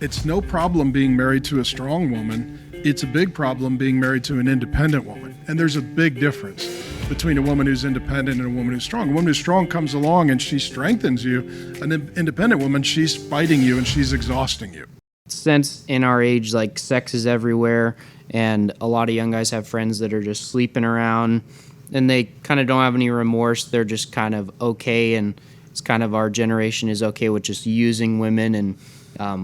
it's no problem being married to a strong woman. It's a big problem being married to an independent woman. And there's a big difference between a woman who's independent and a woman who's strong. A woman who's strong comes along and she strengthens you. An independent woman, she's fighting you and she's exhausting you. Since in our age, like, sex is everywhere, and a lot of young guys have friends that are just sleeping around, and they kind of don't have any remorse. They're just kind of okay, and it's kind of our generation is okay with just using women and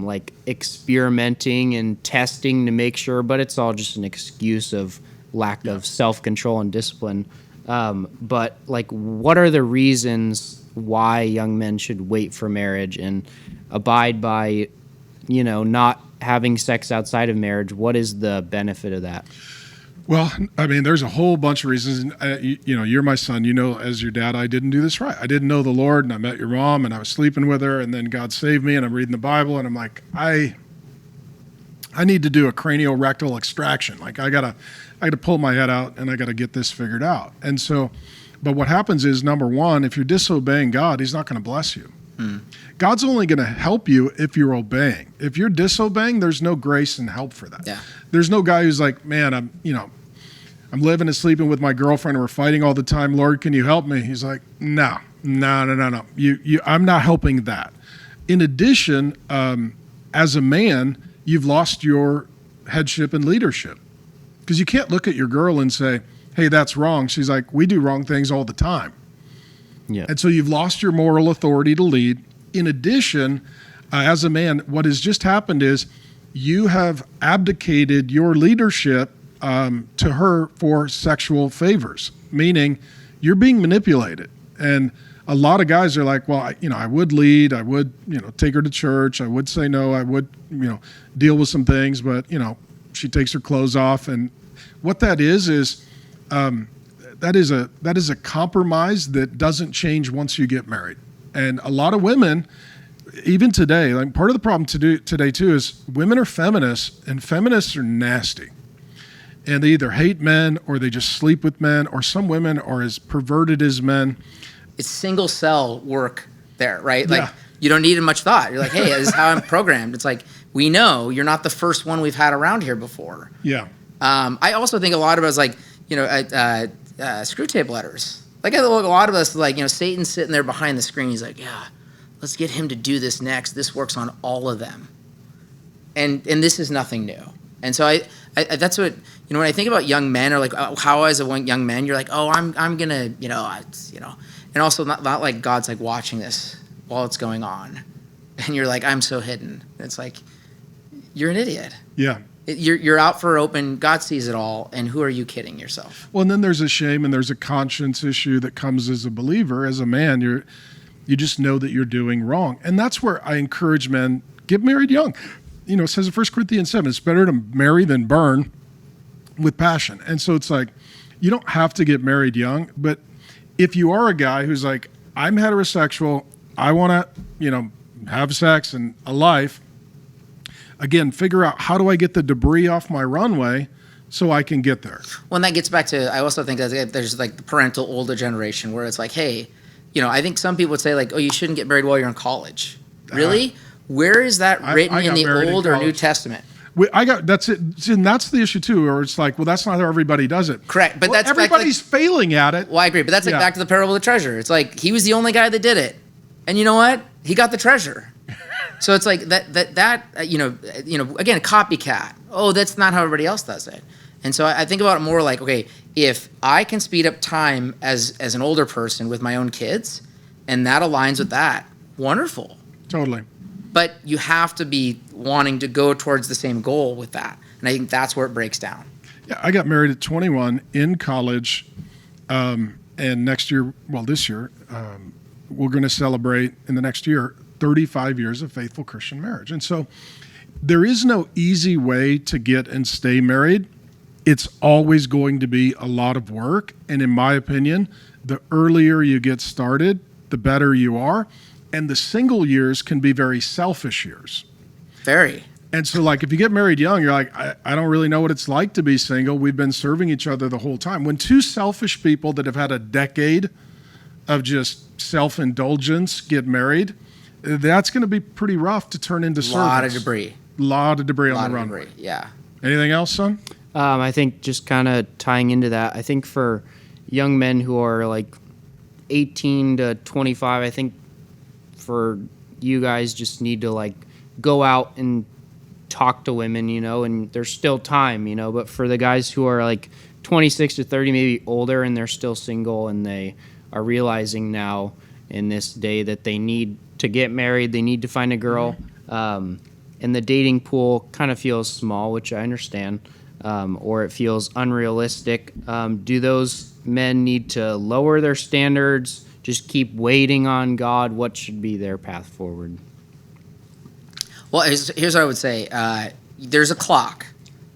like experimenting and testing to make sure, but it's all just an excuse of lack of self-control and discipline. But like, what are the reasons why young men should wait for marriage and abide by, not having sex outside of marriage? What is the benefit of that? Well, I mean, there's a whole bunch of reasons. You're my son. As your dad, I didn't do this right. I didn't know the Lord, and I met your mom, and I was sleeping with her, and then God saved me, and I'm reading the Bible, and I'm like, I need to do a cranial rectal extraction. Like, I gotta pull my head out, and I gotta get this figured out. And so, but what happens is, number one, if you're disobeying God, He's not going to bless you. God's only going to help you if you're obeying. If you're disobeying, there's no grace and help for that. Yeah. There's no guy who's like, man, I'm living and sleeping with my girlfriend and we're fighting all the time. Lord, can you help me? He's like, no. I'm not helping that. In addition, as a man, you've lost your headship and leadership, because you can't look at your girl and say, hey, that's wrong. She's like, we do wrong things all the time. Yeah. And so you've lost your moral authority to lead. In addition, as a man, what has just happened is you have abdicated your leadership to her for sexual favors, meaning you're being manipulated. And a lot of guys are like, well, I would lead, I would, take her to church, I would say no, I would, deal with some things, but, she takes her clothes off. And what that is that is a compromise that doesn't change once you get married. And a lot of women, even today, like, part of the problem today too is women are feminists, and feminists are nasty. And they either hate men or they just sleep with men, or some women are as perverted as men. It's single cell work there, right? Like, Yeah. you don't need much thought. You're like, hey, this is how I'm programmed. It's like, we know you're not the first one we've had around here before. Yeah. I also think a lot of us, like, screw tape letters. Like, a lot of us, like, Satan's sitting there behind the screen. He's like, yeah, let's get him to do this next. This works on all of them. And this is nothing new. And so I that's what, when I think about young men, or like how as a young man, you're like, oh, I'm going to, and also not like God's like watching this while it's going on. And you're like, I'm so hidden. And it's like, you're an idiot. Yeah. You're out for open. God sees it all. And who are you kidding yourself? Well, and then there's a shame and there's a conscience issue that comes as a believer. As a man, you just know that you're doing wrong. And that's where I encourage men, get married young. It says in 1 Corinthians 7, it's better to marry than burn with passion. And so it's like, you don't have to get married young, but if you are a guy who's like, I'm heterosexual, I want to, have sex and a life, again, figure out, how do I get the debris off my runway so I can get there? Well, and that gets back to, I also think that there's like the parental older generation where it's like, hey, I think some people would say like, oh, you shouldn't get married while you're in college. Really? Where is that written in the Old or New Testament? That's it. And that's the issue too, or it's like, well, that's not how everybody does it. Correct. But that's everybody's failing at it. Well, I agree. But that's back to the parable of the treasure. It's like, he was the only guy that did it. And you know what? He got the treasure. So it's like that again, copycat. Oh, that's not how everybody else does it. And so I think about it more like, okay, if I can speed up time as an older person with my own kids, and that aligns with that, wonderful. Totally. But you have to be wanting to go towards the same goal with that. And I think that's where it breaks down. Yeah, I got married at 21 in college, and this year, we're going to celebrate in the next year 35 years of faithful Christian marriage. And so there is no easy way to get and stay married. It's always going to be a lot of work. And in my opinion, the earlier you get started, the better you are. And the single years can be very selfish years. Very. And so, like, if you get married young, you're like, I don't really know what it's like to be single. We've been serving each other the whole time. When two selfish people that have had a decade of just self-indulgence get married, that's going to be pretty rough to turn into service. A lot of debris. A lot of debris A on lot the of runway. debris. Yeah. Anything else, son? I think just kind of tying into that, I think for young men who are like 18 to 25, I think for you guys just need to like go out and talk to women, and there's still time, but for the guys who are like 26 to 30, maybe older, and they're still single and they are realizing now in this day that they need to get married, they need to find a girl, and the dating pool kind of feels small, which I understand, or it feels unrealistic. Do those men need to lower their standards, just keep waiting on God? What should be their path forward? Well, here's what I would say. There's a clock,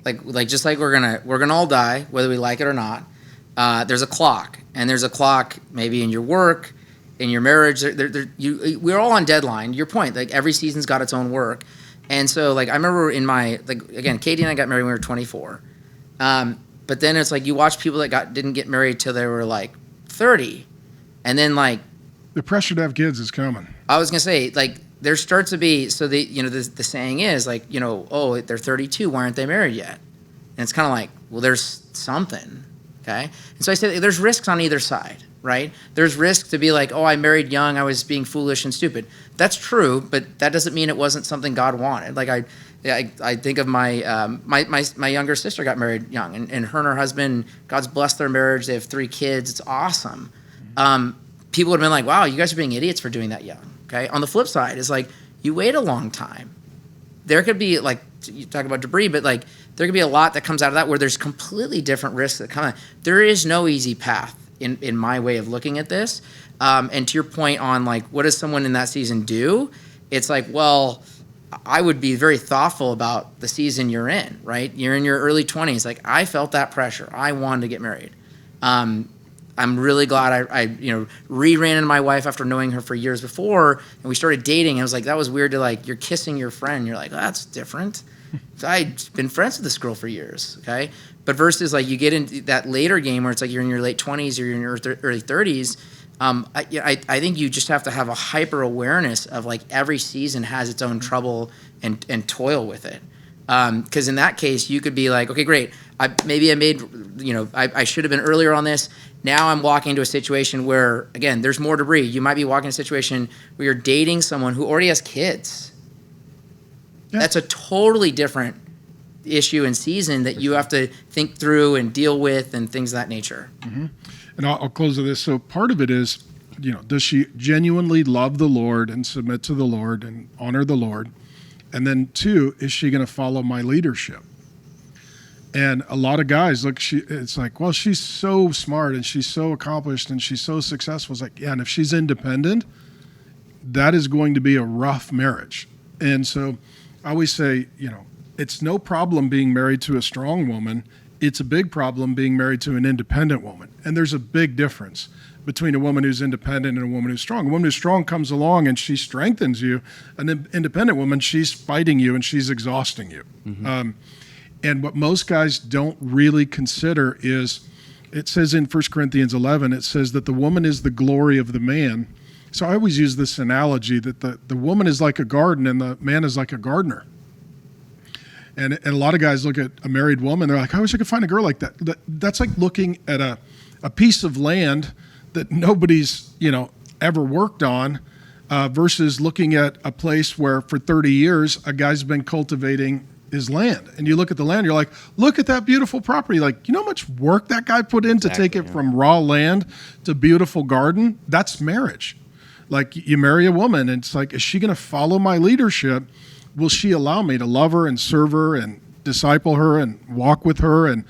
like just like we're gonna all die, whether we like it or not. There's a clock, and there's a clock maybe in your work, in your marriage. We're all on deadline. Your point, like every season's got its own work, and so like I remember in my again, Katie and I got married when we were 24, but then it's like you watch people that didn't get married till they were like 30, and then like The pressure to have kids is coming. I was gonna say like. There starts to be the saying is like oh they're 32, why aren't they married yet? And it's kind of like, well, there's something, okay? And so I said there's risks on either side, right? There's risk to be like, oh, I married young, I was being foolish and stupid. That's true, but that doesn't mean it wasn't something God wanted. Like I think of my my younger sister got married young, and her and her husband, God's blessed their marriage. They have 3 kids. It's awesome. People would have been like, wow, you guys are being idiots for doing that young. Okay. On the flip side, is like you wait a long time. There could be like you talk about debris, but like there could be a lot that comes out of that where there's completely different risks that come out. There is no easy path in my way of looking at this. And to your point on like what does someone in that season do? It's like, well, I would be very thoughtful about the season you're in. Right? You're in your early 20s. Like I felt that pressure. I wanted to get married. I'm really glad I re-ran into my wife after knowing her for years before, and we started dating. I was like, that was weird to like, you're kissing your friend. You're like, oh, that's different. So I'd been friends with this girl for years, okay? But versus like you get into that later game where it's like you're in your late 20s or you're in your early 30s, I think you just have to have a hyper awareness of like every season has its own trouble and toil with it. Because in that case, you could be like, okay, great. I should have been earlier on this. Now I'm walking into a situation where, again, there's more debris. You might be walking into a situation where you're dating someone who already has kids. Yeah. That's a totally different issue and season that you have to think through and deal with and things of that nature. Mm-hmm. And I'll close with this. So part of it is, does she genuinely love the Lord and submit to the Lord and honor the Lord? And then 2, is she going to follow my leadership? And a lot of guys, it's like, well, she's so smart and she's so accomplished and she's so successful. It's like, yeah, and if she's independent, that is going to be a rough marriage. And so I always say, it's no problem being married to a strong woman. It's a big problem being married to an independent woman. And there's a big difference between a woman who's independent and a woman who's strong. A woman who's strong comes along and she strengthens you. An independent woman, she's fighting you and she's exhausting you. Mm-hmm. And what most guys don't really consider is, it says in 1 Corinthians 11, it says that the woman is the glory of the man. So I always use this analogy that the woman is like a garden and the man is like a gardener. And a lot of guys look at a married woman, they're like, I wish I could find a girl like that. That's like looking at a piece of land that nobody's, ever worked on, versus looking at a place where for 30 years a guy's been cultivating his land. And you look at the land, you're like, look at that beautiful property. Like, you know how much work that guy put in to take it from raw land to beautiful garden? That's marriage. Like, you marry a woman and it's like, is she going to follow my leadership? Will she allow me to love her and serve her and disciple her and walk with her and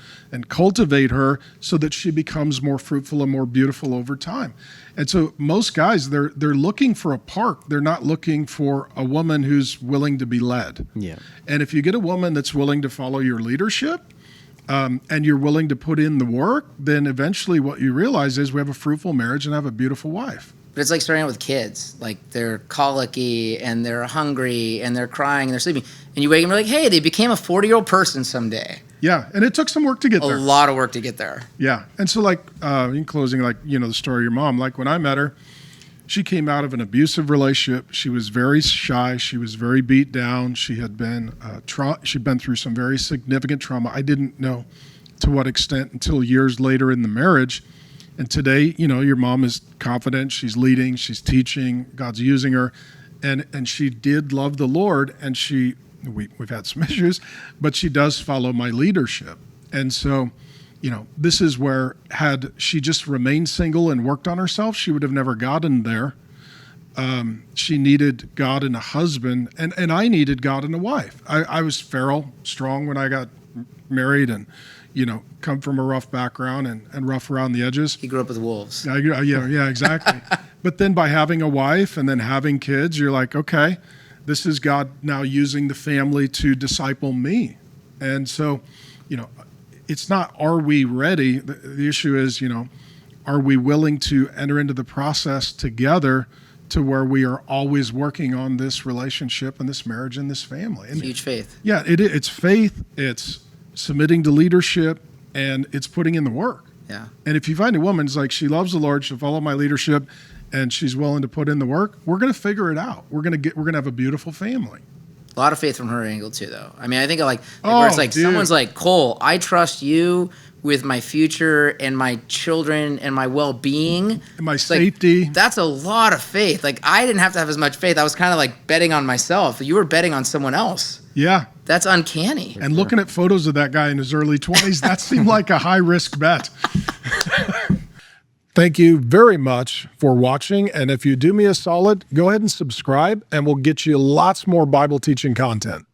cultivate her so that she becomes more fruitful and more beautiful over time? And so most guys, they're looking for a park. They're not looking for a woman who's willing to be led. Yeah. And if you get a woman that's willing to follow your leadership, and you're willing to put in the work, then eventually what you realize is we have a fruitful marriage and have a beautiful wife. But it's like starting out with kids. Like, they're colicky and they're hungry and they're crying and they're sleeping. And you wake up and you're like, hey, they became a 40-year-old person someday. Yeah, and it took some work to get there. A lot of work to get there. Yeah, and so in closing, the story of your mom, like when I met her, She came out of an abusive relationship. She was very shy. She was very beat down. She had been she'd been through some very significant trauma. I didn't know to what extent until years later in the marriage. And today, your mom is confident. She's leading. She's teaching. God's using her, and she did love the Lord. And we've had some issues, but she does follow my leadership. And so, this is where, had she just remained single and worked on herself, she would have never gotten there. She needed God and a husband, and I needed God and a wife. I was feral, strong when I got married, and come from a rough background and rough around the edges. He grew up with wolves. Yeah, exactly. But then by having a wife and then having kids, you're like, okay, this is God now using the family to disciple me. And so, it's not, are we ready? The issue is, are we willing to enter into the process together to where we are always working on this relationship and this marriage and this family? And huge faith. Yeah, it's faith. It's submitting to leadership, and it's putting in the work. Yeah. And if you find a woman who's like, she loves the Lord, she'll follow my leadership, and she's willing to put in the work, we're going to figure it out. We're going to have a beautiful family. A lot of faith from her angle too, though. I mean, I think where it's like, dude. Someone's like, Cole, I trust you with my future and my children and my well-being And my It's like, safety. that's a lot of faith. Like, I didn't have to have as much faith. I was kind of like betting on myself. You were betting on someone else. Yeah. That's uncanny. And looking at photos of that guy in his early 20s, that seemed like a high-risk bet. Thank you very much for watching. And if you do me a solid, go ahead and subscribe, and we'll get you lots more Bible teaching content.